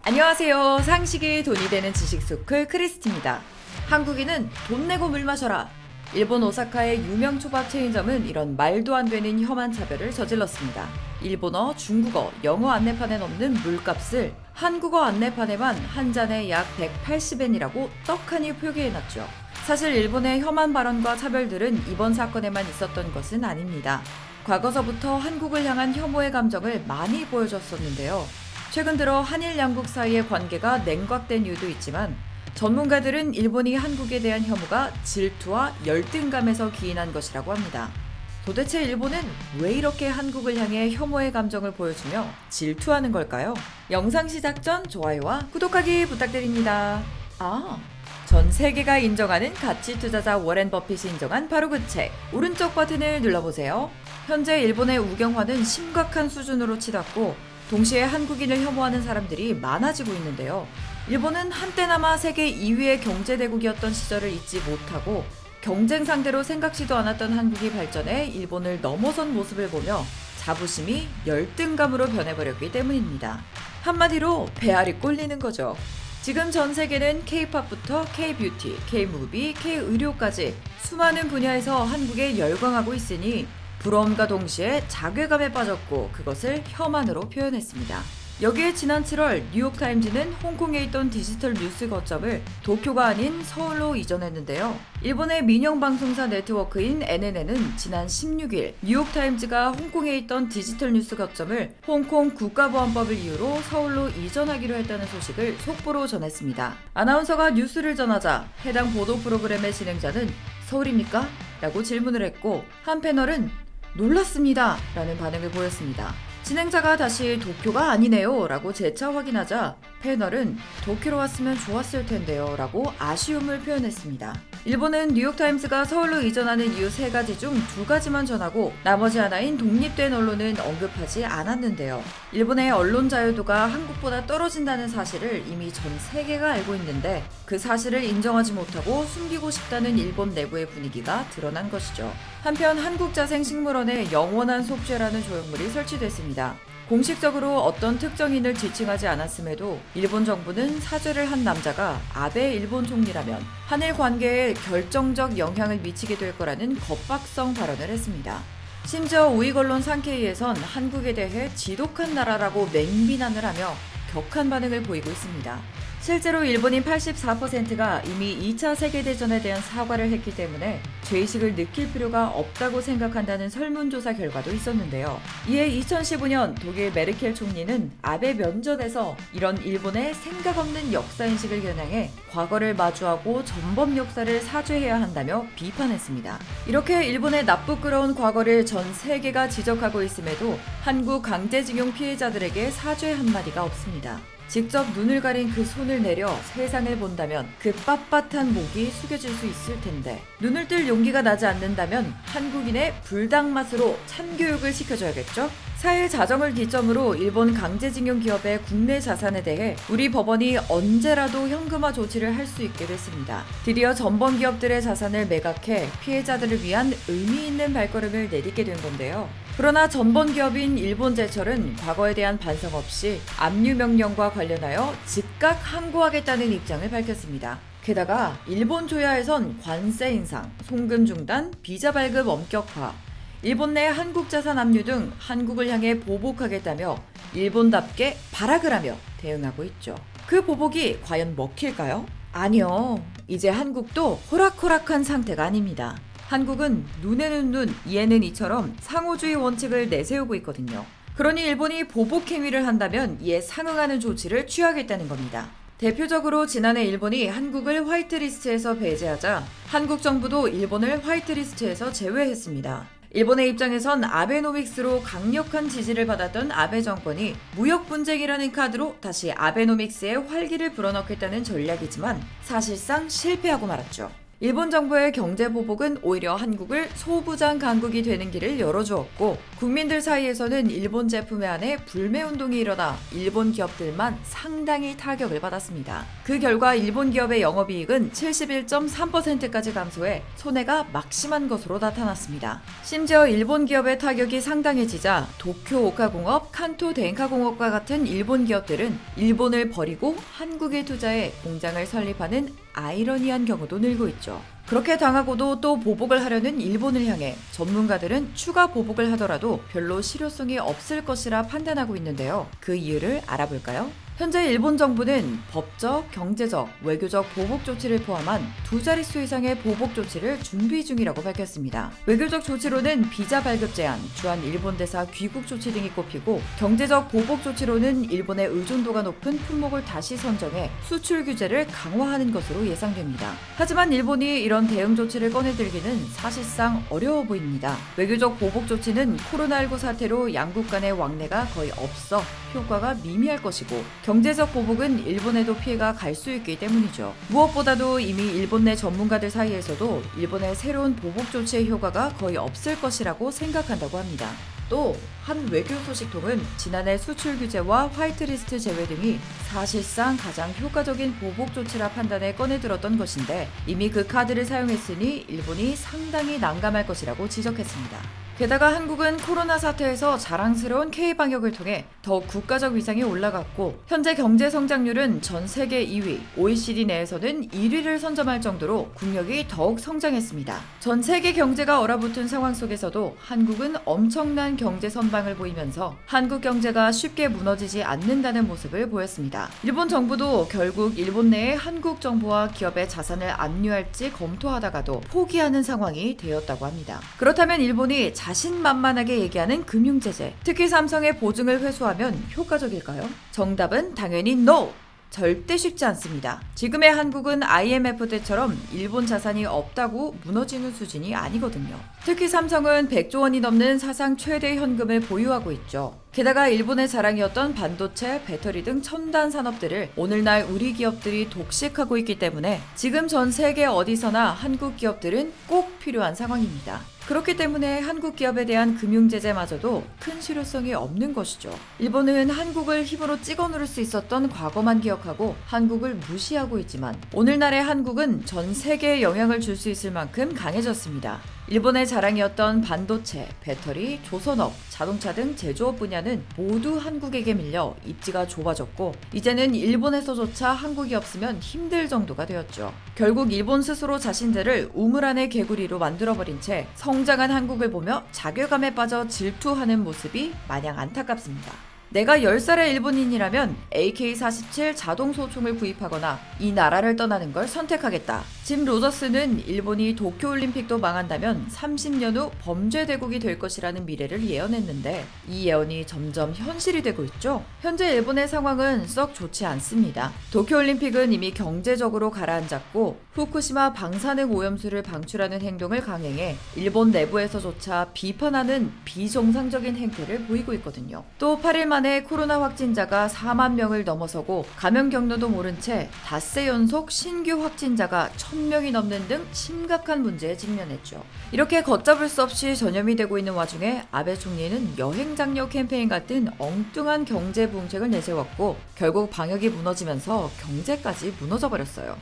안녕하세요. 상식이 돈이 되는 지식소클 크리스티입니다. 한국인은 돈 내고 물 마셔라. 일본 오사카의 유명 초밥 체인점은 이런 말도 안 되는 혐한 차별을 저질렀습니다. 일본어, 중국어, 영어 안내판엔 없는 물값을 한국어 안내판에만 한 잔에 약 180엔이라고 떡하니 표기해놨죠. 사실 일본의 혐한 발언과 차별들은 이번 사건에만 있었던 것은 아닙니다. 과거서부터 한국을 향한 혐오의 감정을 많이 보여줬었는데요. 최근 들어 한일 양국 사이의 관계가 냉각된 이유도 있지만 전문가들은 일본이 한국에 대한 혐오가 질투와 열등감에서 기인한 것이라고 합니다. 도대체 일본은 왜 이렇게 한국을 향해 혐오의 감정을 보여주며 질투하는 걸까요? 영상 시작 전 좋아요와 구독하기 부탁드립니다. 전 세계가 인정하는 가치 투자자 워렌 버핏이 인정한 바로 그 책, 오른쪽 버튼을 눌러보세요. 현재 일본의 우경화는 심각한 수준으로 치닫고 동시에 한국인을 혐오하는 사람들이 많아지고 있는데요. 일본은 한때나마 세계 2위의 경제대국이었던 시절을 잊지 못하고 경쟁 상대로 생각지도 않았던 한국이 발전해 일본을 넘어선 모습을 보며 자부심이 열등감으로 변해버렸기 때문입니다. 한마디로 배알이 꼴리는 거죠. 지금 전 세계는 K-팝부터 K-뷰티, K-무비, K-의료까지 수많은 분야에서 한국에 열광하고 있으니 부러움과 동시에 자괴감에 빠졌고 그것을 혐한으로 표현했습니다. 여기에 지난 7월 뉴욕타임즈는 홍콩에 있던 디지털 뉴스 거점을 도쿄가 아닌 서울로 이전했는데요. 일본의 민영방송사 네트워크인 NNN은 지난 16일 뉴욕타임즈가 홍콩에 있던 디지털 뉴스 거점을 홍콩 국가보안법을 이유로 서울로 이전하기로 했다는 소식을 속보로 전했습니다. 아나운서가 뉴스를 전하자 해당 보도 프로그램의 진행자는 서울입니까? 라고 질문을 했고 한 패널은 놀랐습니다 라는 반응을 보였습니다. 진행자가 다시 도쿄가 아니네요 라고 재차 확인하자 패널은 도쿄로 왔으면 좋았을 텐데요 라고 아쉬움을 표현했습니다. 일본은 뉴욕타임스가 서울로 이전하는 이유 3가지 중 2가지만 전하고 나머지 하나인 독립된 언론은 언급하지 않았는데요. 일본의 언론 자유도가 한국보다 떨어진다는 사실을 이미 전 세계가 알고 있는데 그 사실을 인정하지 못하고 숨기고 싶다는 일본 내부의 분위기가 드러난 것이죠. 한편 한국자생식물원에 영원한 속죄라는 조형물이 설치됐습니다. 공식적으로 어떤 특정인을 지칭하지 않았음에도 일본 정부는 사죄를 한 남자가 아베 일본 총리라면 한일 관계에 결정적 영향을 미치게 될 거라는 겁박성 발언을 했습니다. 심지어 우익 언론 산케이에선 한국에 대해 지독한 나라라고 맹비난을 하며 격한 반응을 보이고 있습니다. 실제로 일본인 84%가 이미 2차 세계대전에 대한 사과를 했기 때문에 죄의식을 느낄 필요가 없다고 생각한다는 설문조사 결과도 있었는데요. 이에 2015년 독일 메르켈 총리는 아베 면전에서 이런 일본의 생각 없는 역사인식을 겨냥해 과거를 마주하고 전범 역사를 사죄해야 한다며 비판했습니다. 이렇게 일본의 나쁘끄러운 과거를 전 세계가 지적하고 있음에도 한국 강제징용 피해자들에게 사죄 한마디가 없습니다. 직접 눈을 가린 그 손을 내려 세상을 본다면 그 빳빳한 목이 숙여질 수 있을 텐데 눈을 뜰 용기가 나지 않는다면 한국인의 불닭맛으로 참교육을 시켜줘야겠죠? 4일 자정을 기점으로 일본 강제징용 기업의 국내 자산에 대해 우리 법원이 언제라도 현금화 조치를 할 수 있게 됐습니다. 드디어 전범 기업들의 자산을 매각해 피해자들을 위한 의미 있는 발걸음을 내딛게 된 건데요. 그러나 전범 기업인 일본제철은 과거에 대한 반성 없이 압류 명령과 관련하여 즉각 항고하겠다는 입장을 밝혔습니다. 게다가 일본 조야에선 관세 인상, 송금 중단, 비자 발급 엄격화, 일본 내 한국 자산 압류 등 한국을 향해 보복하겠다며 일본답게 발악을 하며 대응하고 있죠. 그 보복이 과연 먹힐까요? 아니요. 이제 한국도 호락호락한 상태가 아닙니다. 한국은 눈에는 눈, 이에는 이처럼 상호주의 원칙을 내세우고 있거든요. 그러니 일본이 보복 행위를 한다면 이에 상응하는 조치를 취하겠다는 겁니다. 대표적으로 지난해 일본이 한국을 화이트리스트에서 배제하자 한국 정부도 일본을 화이트리스트에서 제외했습니다. 일본의 입장에선 아베노믹스로 강력한 지지를 받았던 아베 정권이 무역 분쟁이라는 카드로 다시 아베노믹스에 활기를 불어넣겠다는 전략이지만 사실상 실패하고 말았죠. 일본 정부의 경제 보복은 오히려 한국을 소부장 강국이 되는 길을 열어주었고, 국민들 사이에서는 일본 제품에 한해 불매 운동이 일어나 일본 기업들만 상당히 타격을 받았습니다. 그 결과 일본 기업의 영업이익은 71.3%까지 감소해 손해가 막심한 것으로 나타났습니다. 심지어 일본 기업의 타격이 상당해지자 도쿄 오카공업, 칸토 덴카공업과 같은 일본 기업들은 일본을 버리고 한국에 투자해 공장을 설립하는 아이러니한 경우도 늘고 있죠. 그렇게 당하고도 또 보복을 하려는 일본을 향해 전문가들은 추가 보복을 하더라도 별로 실효성이 없을 것이라 판단하고 있는데요. 그 이유를 알아볼까요? 현재 일본 정부는 법적, 경제적, 외교적 보복 조치를 포함한 두 자릿수 이상의 보복 조치를 준비 중이라고 밝혔습니다. 외교적 조치로는 비자 발급 제한, 주한 일본 대사 귀국 조치 등이 꼽히고, 경제적 보복 조치로는 일본의 의존도가 높은 품목을 다시 선정해 수출 규제를 강화하는 것으로 예상됩니다. 하지만 일본이 이런 대응 조치를 꺼내들기는 사실상 어려워 보입니다. 외교적 보복 조치는 코로나19 사태로 양국 간의 왕래가 거의 없어 효과가 미미할 것이고, 경제적 보복은 일본에도 피해가 갈 수 있기 때문이죠. 무엇보다도 이미 일본 내 전문가들 사이에서도 일본의 새로운 보복 조치의 효과가 거의 없을 것이라고 생각한다고 합니다. 또 한 외교 소식통은 지난해 수출 규제와 화이트리스트 제외 등이 사실상 가장 효과적인 보복 조치라 판단해 꺼내들었던 것인데, 이미 그 카드를 사용했으니 일본이 상당히 난감할 것이라고 지적했습니다. 게다가 한국은 코로나 사태에서 자랑스러운 K-방역을 통해 더욱 국가적 위상이 올라갔고, 현재 경제 성장률은 전 세계 2위, OECD 내에서는 1위를 선점할 정도로 국력이 더욱 성장했습니다. 전 세계 경제가 얼어붙은 상황 속에서도 한국은 엄청난 경제 선방을 보이면서 한국 경제가 쉽게 무너지지 않는다는 모습을 보였습니다. 일본 정부도 결국 일본 내에 한국 정부와 기업의 자산을 압류할지 검토하다가도 포기하는 상황이 되었다고 합니다. 그렇다면 일본이 자신만만하게 얘기하는 금융제재, 특히 삼성의 보증을 회수하면 효과적일까요? 정답은 당연히 NO! 절대 쉽지 않습니다. 지금의 한국은 IMF 때처럼 일본 자산이 없다고 무너지는 수준이 아니거든요. 특히 삼성은 100조 원이 넘는 사상 최대 현금을 보유하고 있죠. 게다가 일본의 자랑이었던 반도체, 배터리 등 첨단 산업들을 오늘날 우리 기업들이 독식하고 있기 때문에 지금 전 세계 어디서나 한국 기업들은 꼭 필요한 상황입니다. 그렇기 때문에 한국 기업에 대한 금융제재마저도 큰 실효성이 없는 것이죠. 일본은 한국을 힘으로 찍어 누를 수 있었던 과거만 기억하고 한국을 무시하고 있지만, 오늘날의 한국은 전 세계에 영향을 줄 수 있을 만큼 강해졌습니다. 일본의 자랑이었던 반도체, 배터리, 조선업, 자동차 등 제조업 분야는 모두 한국에게 밀려 입지가 좁아졌고, 이제는 일본에서조차 한국이 없으면 힘들 정도가 되었죠. 결국 일본 스스로 자신들을 우물 안의 개구리로 만들어버린 채 성장한 한국을 보며 자괴감에 빠져 질투하는 모습이 마냥 안타깝습니다. 내가 10살의 일본인이라면 AK-47 자동소총을 구입하거나 이 나라를 떠나는 걸 선택하겠다. 짐 로저스는 일본이 도쿄올림픽도 망한다면 30년 후 범죄대국이 될 것이라는 미래를 예언했는데, 이 예언이 점점 현실이 되고 있죠. 현재 일본의 상황은 썩 좋지 않습니다. 도쿄올림픽은 이미 경제적으로 가라앉았고, 후쿠시마 방사능 오염수를 방출하는 행동을 강행해 일본 내부에서조차 비판하는 비정상적인 행태를 보이고 있거든요. 또 8일 만에 코로나 확진자가 4만 명을 넘어서고, 감염 경로도 모른 채 닷새 연속 신규 확진자가 1000명이 넘는 등 심각한 문제에 직면했죠. 이렇게 걷잡을 수 없이 전염이 되고 있는 와중에 아베 총리는 여행 장려 캠페인 같은 엉뚱한 경제 부흥책을 내세웠고, 결국 방역이 무너지면서 경제까지 무너져버렸어요.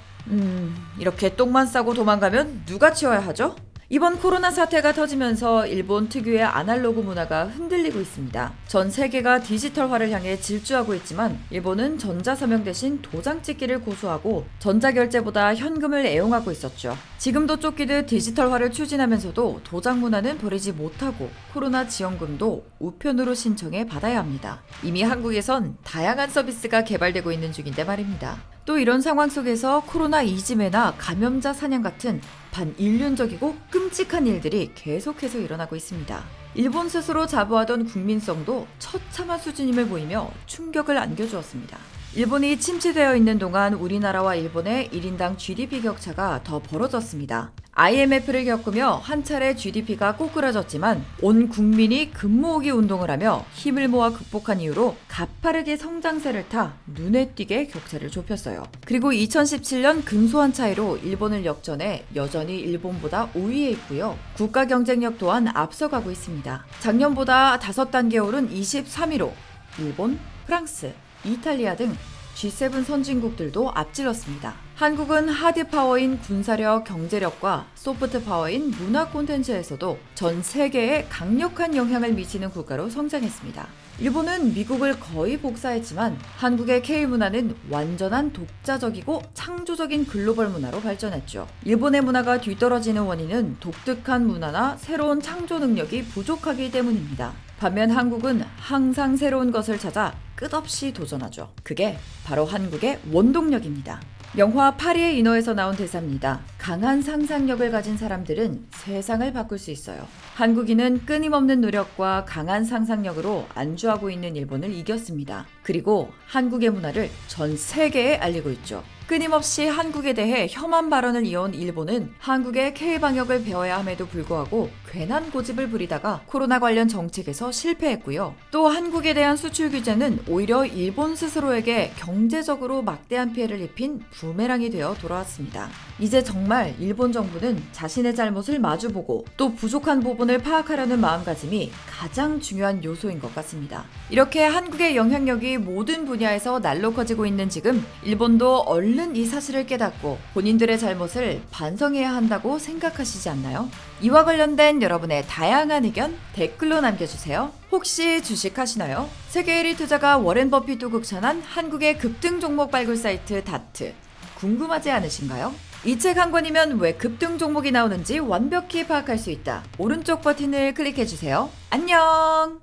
이렇게 똥만 싸고 도망가면 누가 치워야 하죠? 이번 코로나 사태가 터지면서 일본 특유의 아날로그 문화가 흔들리고 있습니다. 전 세계가 디지털화를 향해 질주하고 있지만, 일본은 전자서명 대신 도장 찍기를 고수하고 전자결제보다 현금을 애용하고 있었죠. 지금도 쫓기듯 디지털화를 추진하면서도 도장 문화는 버리지 못하고 코로나 지원금도 우편으로 신청해 받아야 합니다. 이미 한국에선 다양한 서비스가 개발되고 있는 중인데 말입니다. 또 이런 상황 속에서 코로나 이지매나 감염자 사냥 같은 반인륜적이고 끔찍한 일들이 계속해서 일어나고 있습니다. 일본 스스로 자부하던 국민성도 처참한 수준임을 보이며 충격을 안겨주었습니다. 일본이 침체되어 있는 동안 우리나라와 일본의 1인당 GDP 격차가 더 벌어졌습니다. IMF를 겪으며 한 차례 GDP가 꼬꾸라졌지만 온 국민이 금모으기 운동을 하며 힘을 모아 극복한 이후로 가파르게 성장세를 타 눈에 띄게 격차를 좁혔어요. 그리고 2017년 근소한 차이로 일본을 역전해 여전히 일본보다 5위에 있고요. 국가 경쟁력 또한 앞서가고 있습니다. 작년보다 5단계 오른 23위로 일본, 프랑스, 이탈리아 등 G7 선진국들도 앞질렀습니다. 한국은 하드파워인 군사력, 경제력과 소프트파워인 문화 콘텐츠에서도 전 세계에 강력한 영향을 미치는 국가로 성장했습니다. 일본은 미국을 거의 복사했지만 한국의 K문화는 완전한 독자적이고 창조적인 글로벌 문화로 발전했죠. 일본의 문화가 뒤떨어지는 원인은 독특한 문화나 새로운 창조 능력이 부족하기 때문입니다. 반면 한국은 항상 새로운 것을 찾아 끝없이 도전하죠. 그게 바로 한국의 원동력입니다. 영화 파리의 인어에서 나온 대사입니다. 강한 상상력을 가진 사람들은 세상을 바꿀 수 있어요. 한국인은 끊임없는 노력과 강한 상상력으로 안주하고 있는 일본을 이겼습니다. 그리고 한국의 문화를 전 세계에 알리고 있죠. 끊임없이 한국에 대해 혐한 발언을 이어온 일본은 한국의 K-방역을 배워야 함에도 불구하고 괜한 고집을 부리다가 코로나 관련 정책에서 실패했고요. 또 한국에 대한 수출 규제는 오히려 일본 스스로에게 경제적으로 막대한 피해를 입힌 부메랑이 되어 돌아왔습니다. 이제 정말 일본 정부는 자신의 잘못을 마주보고 또 부족한 부분을 파악하려는 마음가짐이 가장 중요한 요소인 것 같습니다. 이렇게 한국의 영향력이 모든 분야에서 날로 커지고 있는 지금 일본도 얼른 이 사실을 깨닫고 본인들의 잘못을 반성해야 한다고 생각하시지 않나요? 이와 관련된 여러분의 다양한 의견 댓글로 남겨주세요. 혹시 주식하시나요? 세계 1위 투자가 워렌 버핏도 극찬한 한국의 급등 종목 발굴 사이트 다트 궁금하지 않으신가요? 이 책 한 권이면 왜 급등 종목이 나오는지 완벽히 파악할 수 있다. 오른쪽 버튼을 클릭해주세요. 안녕!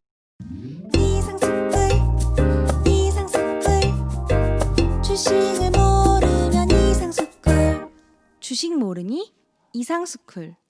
주식을 모르면 이상스쿨. 주식 모르니? 이상스쿨.